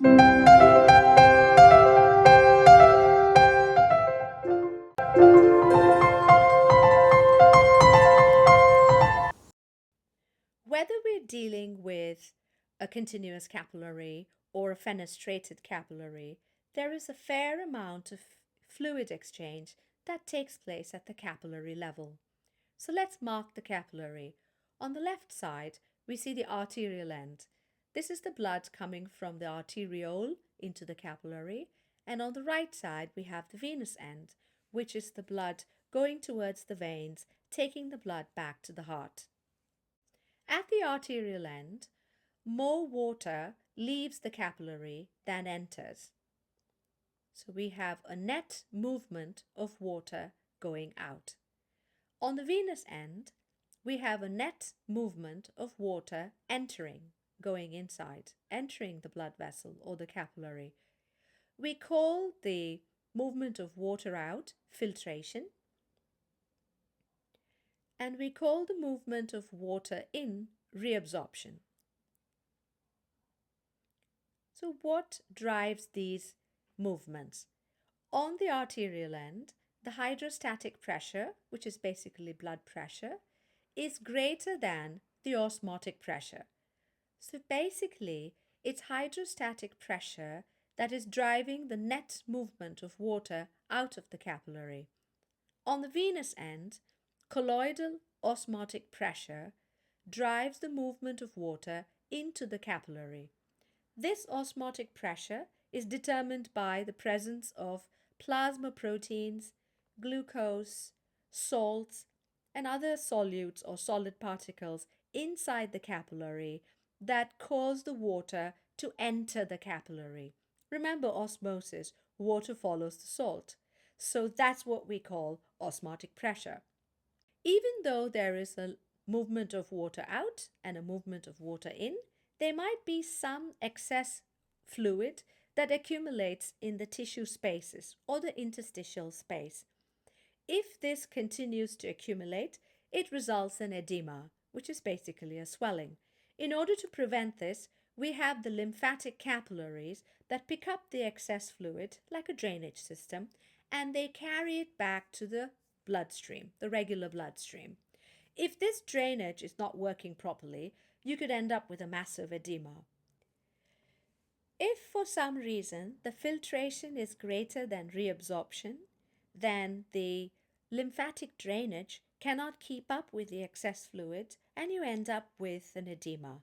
Whether we're dealing with a continuous capillary or a fenestrated capillary, there is a fair amount of fluid exchange that takes place at the capillary level. So let's mark the capillary. On the left side, we see the arterial end. This is the blood coming from the arteriole into the capillary. And on the right side, we have the venous end, which is the blood going towards the veins, taking the blood back to the heart. At the arterial end, more water leaves the capillary than enters. So we have a net movement of water going out. On the venous end, we have a net movement of water entering, going inside, entering the blood vessel or the capillary. We call the movement of water out filtration, and we call the movement of water in reabsorption. So what drives these movements? On the arterial end, the hydrostatic pressure, which is basically blood pressure, is greater than the osmotic pressure. So basically, it's hydrostatic pressure that is driving the net movement of water out of the capillary. On the venous end, colloidal osmotic pressure drives the movement of water into the capillary. This osmotic pressure is determined by the presence of plasma proteins, glucose, salts, and other solutes or solid particles inside the capillary that cause the water to enter the capillary. Remember osmosis, water follows the salt. So that's what we call osmotic pressure. Even though there is a movement of water out and a movement of water in, there might be some excess fluid that accumulates in the tissue spaces or the interstitial space. If this continues to accumulate, it results in edema, which is basically a swelling. In order to prevent this, we have the lymphatic capillaries that pick up the excess fluid like a drainage system, and they carry it back to the bloodstream, the regular bloodstream. If this drainage is not working properly, you could end up with a massive edema. If for some reason the filtration is greater than reabsorption, then the lymphatic drainage cannot keep up with the excess fluid and you end up with an edema.